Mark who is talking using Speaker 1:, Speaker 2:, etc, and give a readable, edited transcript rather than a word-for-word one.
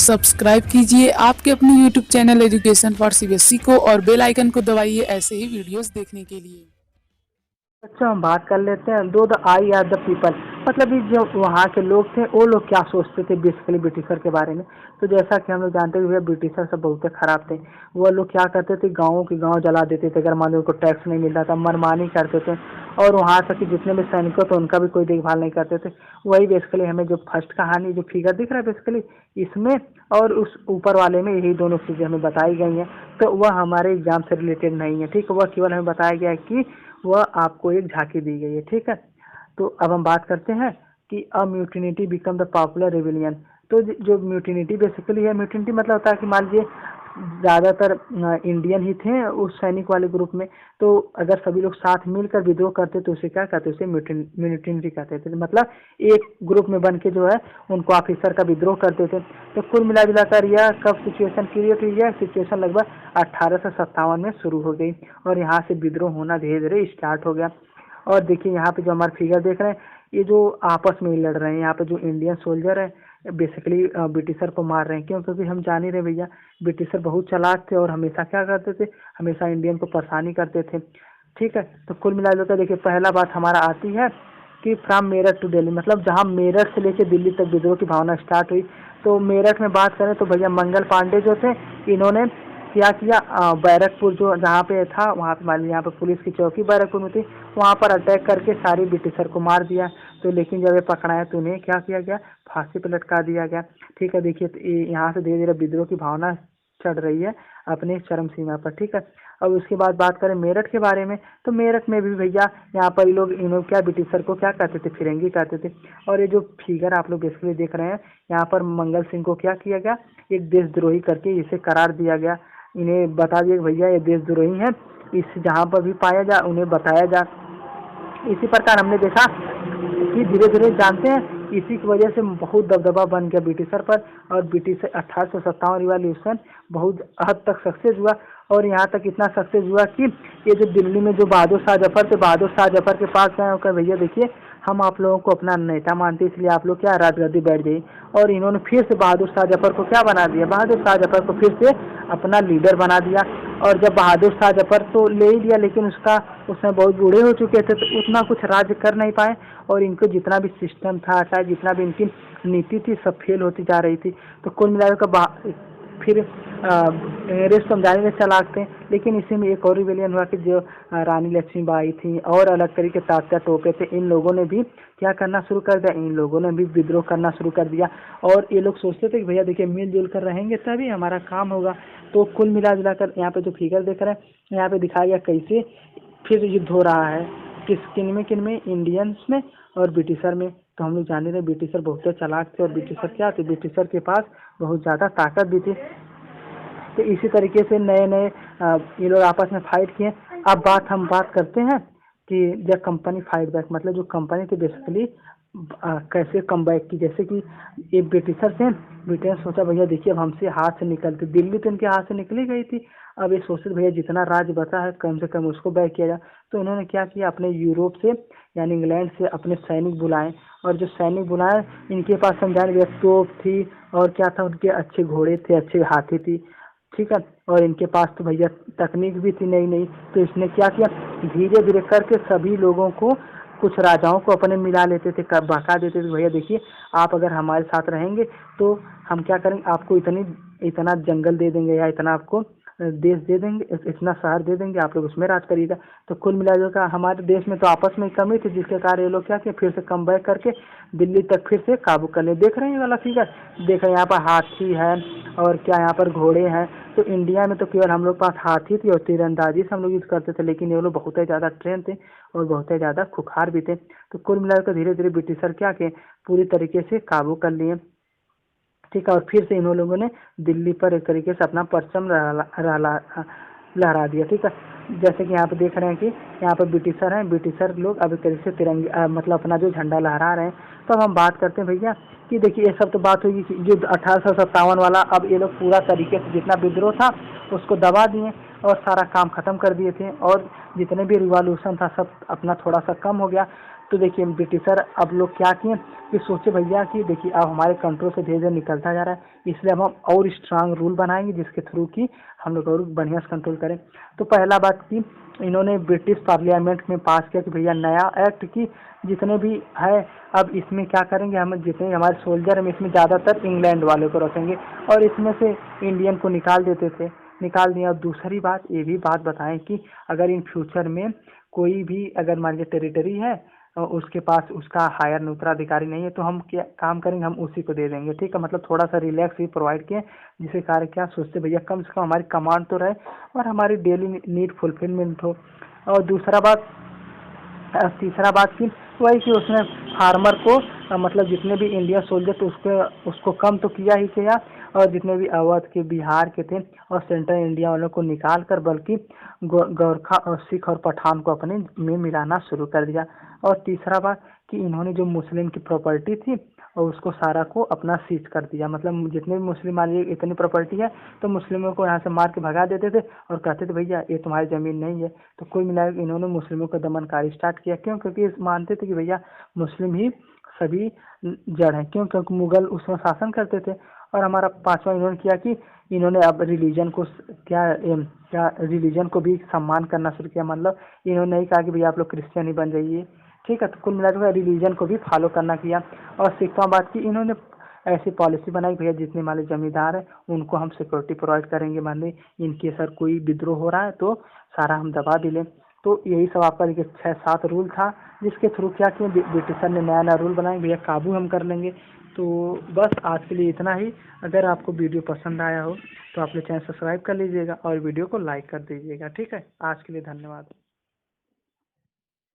Speaker 1: Subscribe कीजिए आपके अपने YouTube channel education for CBSE को और बेल आइकन को दबाइए ऐसे ही वीडियोस देखने के लिए।
Speaker 2: अच्छा, हम बात कर लेते हैं दो the I R the people. मतलब ये जो वहाँ के लोग थे वो लोग क्या सोचते थे बेसिकली ब्रिटिशर के बारे में। तो जैसा कि हम लोग जानते हैं भैया ब्रिटिशर सब बहुत खराब थे। वो लोग क्या करते थे, गाँव के गाँव जला देते थे अगर मान लो उनको टैक्स नहीं मिलता था, मनमानी करते थे। और वहाँ तक कि जितने भी सैनिकों थे उनका भी कोई देखभाल नहीं करते थे। वही बेसिकली हमें जो फर्स्ट कहानी जो फिगर दिख रहा है बेसिकली इसमें और उस ऊपर वाले में यही दोनों चीज़ें हमें बताई गई हैं। तो वह हमारे एग्जाम से रिलेटेड नहीं है, ठीक है। वह केवल हमें बताया गया है कि वह आपको एक झांकी दी गई है, ठीक है। तो अब हम बात करते हैं कि अ म्यूटिनिटी बिकम द पॉपुलर रेविलियन। तो जो म्यूटिनिटी बेसिकली है, म्यूटिनिटी मतलब होता है कि मान लीजिए ज़्यादातर इंडियन ही थे उस सैनिक वाले ग्रुप में। तो अगर सभी लोग साथ मिलकर विद्रोह करते तो उसे क्या कहते, उसे म्यूटिनिटी कहते थे। मतलब एक ग्रुप में बन के जो है उनको ऑफिसर का विद्रोह करते थे। तो कुल मिला जुलाकर यह कब सिचुएशन क्रिएट हुई है, सिचुएशन लगभग 1857 में शुरू हो गई और यहाँ से विद्रोह होना धीरे धीरे स्टार्ट हो गया। और देखिए यहाँ पे जो हमारे फिगर देख रहे हैं ये जो आपस में ही लड़ रहे हैं, यहाँ पे जो इंडियन सोल्जर है बेसिकली ब्रिटिशर को मार रहे हैं। क्यों? क्योंकि हम जान ही रहे भैया ब्रिटिशर बहुत चालाक थे और हमेशा क्या करते थे, हमेशा इंडियन को परेशानी करते थे, ठीक है। तो कुल मिलाकर देखिए पहला बात हमारा आती है कि फ्रॉम मेरठ टू दिल्ली, मतलब जहाँ मेरठ से लेकर दिल्ली तक विद्रोह की भावना स्टार्ट हुई। तो मेरठ में बात करें तो भैया मंगल पांडे जो थे इन्होंने क्या किया, बैरकपुर जो जहाँ पे था वहाँ पे मान लीजिए यहाँ पे पुलिस की चौकी बैरकपुर में थी, वहाँ पर अटैक करके सारी ब्रिटिशर को मार दिया। तो लेकिन जब ये पकड़ाया तो उन्हें क्या किया गया, फांसी पे लटका दिया गया, ठीक है। देखिए तो यहाँ से धीरे धीरे विद्रोह की भावना चढ़ रही है अपने चरम सीमा पर, ठीक है। अब उसके बाद बात करें मेरठ के बारे में तो मेरठ में भी भैया यहाँ पर ये लोग इन्हों क्या ब्रिटिशर को क्या कहते थे, फिरंगी कहते थे। और ये जो फिगर आप लोग बेसिकली देख रहे हैं यहाँ पर मंगल सिंह को क्या किया गया, एक देशद्रोही करके इसे करार दिया गया। इन्हें बता दिया कि भैया ये देशद्रोही हैं, इस जहाँ पर भी पाया जा उन्हें बताया जा। इसी प्रकार हमने देखा कि धीरे धीरे जानते हैं इसी की वजह से बहुत दबदबा बन गया ब्रिटिशर पर। और ब्रिटिश 1857 रिवॉल्यूशन बहुत हद तक सक्सेस हुआ। और यहाँ तक इतना सक्सेस हुआ कि ये जो दिल्ली में जो बहादुर शाह जफर थे, बहादुर शाह जफर के पास गए और कहा भैया देखिए हम आप लोगों को अपना नेता मानते इसलिए आप लोग क्या राजगद्दी बैठ जाइए। और इन्होंने फिर से बहादुर शाह जफर को क्या बना दिया, बहादुर शाह जफर को फिर से अपना लीडर बना दिया। और जब बहादुर शाह जफर तो ले ही लिया लेकिन उसका उसमें बहुत बूढ़े हो चुके थे तो उतना कुछ राज्य कर नहीं पाए। और इनको जितना भी सिस्टम था चाहे जितना भी इनकी नीति थी सब फेल होती जा रही थी। तो कुल मिलाकर फिर अंग्रेज समझाने में चालाक थे। लेकिन इसी में एक और रिवेलियन हुआ कि जो रानी लक्ष्मीबाई थी और अलग तरीके तात्या टोपे थे, इन लोगों ने भी क्या करना शुरू कर दिया, इन लोगों ने भी विद्रोह करना शुरू कर दिया। और ये लोग सोचते थे कि भैया देखिए मिलजुल कर रहेंगे तभी हमारा काम होगा। तो कुल मिला जुलाकर यहाँ पे जो फिगर देख रहे हैं यहाँ पे दिखाया गया कैसे फिर युद्ध हो रहा है, किन में इंडियंस में और ब्रिटिशर में। तो हम लोग जाने रहे ब्रिटिशर बहुत चालाक थे और ब्रिटिशर क्या थे, ब्रिटिशर के पास बहुत ज़्यादा ताकत भी थी। तो इसी तरीके से नए नए ये लोग आपस में फाइट किए। अब हम बात करते हैं कि जब कंपनी फाइट बैक, मतलब जो कंपनी थी बेसिकली कैसे कम बैक की। जैसे कि ये ब्रिटिशर थे, ब्रिटेन सोचा भैया देखिए अब हमसे हाथ से निकलती, दिल्ली तो इनके हाथ से निकली गई थी। अब ये सोचते भैया जितना राज्य बचा है कम से कम उसको बैक किया जाए। तो उन्होंने क्या किया, अपने यूरोप से यानी इंग्लैंड से अपने सैनिक बुलाए। और जो सैनिक बुलाए इनके पास समझाने भैया तोप थी और क्या था, उनके अच्छे घोड़े थे, अच्छे हाथी थी, ठीक है। और इनके पास तो भैया तकनीक भी थी नई नई। तो इसने क्या किया, धीरे धीरे करके सभी लोगों को, कुछ राजाओं को अपने मिला लेते थे, बहका देते थे भैया देखिए आप अगर हमारे साथ रहेंगे तो हम क्या करेंगे, आपको इतना जंगल दे देंगे या इतना आपको देश दे देंगे, इतना शहर दे देंगे, आप लोग उसमें राज करिएगा। तो कुल मिलाकर हमारे देश में तो आपस में कमी थी जिसके कारण ये लोग क्या किए, फिर से कम बैक करके दिल्ली तक फिर से काबू कर ले। देख रहे हैं ये वाला फिगर, देख रहे हैं यहाँ पर हाथी है और क्या यहाँ पर घोड़े हैं। तो इंडिया में तो केवल हम लोग पास हाथी थी और तीरंदाजी से हम लोग यूज़ करते थे, लेकिन ये लोग बहुत ही ज़्यादा ट्रेन थे और बहुत ही ज़्यादा खुखार भी थे। तो कुल मिलाकर धीरे धीरे ब्रिटिशर क्या के पूरी तरीके से काबू कर लिए, ठीक है। और फिर से इन लोगों ने दिल्ली पर एक तरीके से अपना परचम लहरा दिया, ठीक है। जैसे कि यहाँ पे देख रहे हैं कि यहाँ पर ब्रिटिशर हैं, ब्रिटिशर लोग अब एक तरीके से तिरंगे मतलब अपना जो झंडा लहरा रहे हैं। तो अब हम बात करते हैं भैया कि देखिए ये सब तो बात होगी कि युद्ध 1857 वाला। अब ये लोग पूरा तरीके से जितना विद्रोह था उसको दबा दिए और सारा काम खत्म कर दिए थे और जितने भी रिवॉल्यूशन था सब अपना थोड़ा सा कम हो गया। तो देखिए ब्रिटिशर अब लोग क्या किए कि सोचे भैया कि देखिए अब हमारे कंट्रोल से धीरे धीरे निकलता जा रहा है, इसलिए अब हम और स्ट्रांग रूल बनाएंगे जिसके थ्रू कि हम लोग और बढ़िया से कंट्रोल करें। तो पहला बात की इन्होंने ब्रिटिश पार्लियामेंट में पास किया कि भैया नया एक्ट की जितने भी है अब इसमें क्या करेंगे, हम जितने हमारे सोल्जर हम इसमें ज़्यादातर इंग्लैंड वाले को रखेंगे और इसमें से इंडियन को निकाल देते थे, निकाल दिया। और दूसरी बात ये भी बात बताएं कि अगर इन फ्यूचर में कोई भी अगर मान लीजिए टेरिटरी है और उसके पास उसका हायर उत्तराधिकारी नहीं है तो हम क्या काम करेंगे, हम उसी को दे देंगे। ठीक है, मतलब थोड़ा सा रिलैक्स भी प्रोवाइड किए जिससे कार्य क्या सोचते भैया कम से कम हमारी कमांड तो रहे और हमारी डेली नीड फुलफिलमेंट हो। और तीसरा बात की वही कि उसने फार्मर को मतलब जितने भी इंडियन सोल्जर थे उसको कम तो किया ही किया और जितने भी अवध के बिहार के थे और सेंट्रल इंडिया वालों को निकाल कर बल्कि गोरखा और सिख और पठान को अपने में मिलाना शुरू कर दिया। और तीसरा बात कि इन्होंने जो मुस्लिम की प्रॉपर्टी थी और उसको सारा को अपना सीज कर दिया, मतलब जितने भी मुस्लिम मान लीजिए इतनी प्रॉपर्टी है तो मुस्लिमों को यहाँ से मार के भगा देते थे और कहते थे भैया ये तुम्हारी ज़मीन नहीं है। तो कुल मिलाकर इन्होंने मुस्लिमों का दमनकारी स्टार्ट किया। क्यों? क्योंकि मानते थे कि भैया मुस्लिम ही सभी जड़ हैं। क्यों? क्योंकि मुगल उसमें शासन करते थे। और हमारा पांचवा इन्होंने किया कि इन्होंने अब रिलीजन को क्या रिलीजन को भी सम्मान करना शुरू किया। मतलब इन्होंने नहीं कहा कि भैया आप लोग क्रिश्चियन ही बन जाइए। ठीक है, तो कुल मिलाकर रिलीजन को भी फॉलो करना किया। और सिखवा बात की इन्होंने ऐसी पॉलिसी बनाई भैया जितने मान ली जमींदार है उनको हम सिक्योरिटी प्रोवाइड करेंगे, मान ली इनके सर कोई विद्रोह हो रहा है तो सारा हम दबा दिले। तो यही सब आपका देखिए 6-7 रूल था जिसके थ्रू क्या किया ब्रिटिशर ने नया नया रूल बनाए भैया काबू हम कर लेंगे। तो बस आज के लिए इतना ही। अगर आपको वीडियो पसंद आया हो तो आप लोग चैनल सब्सक्राइब कर लीजिएगा और वीडियो को लाइक कर दीजिएगा। ठीक है, आज के लिए धन्यवाद।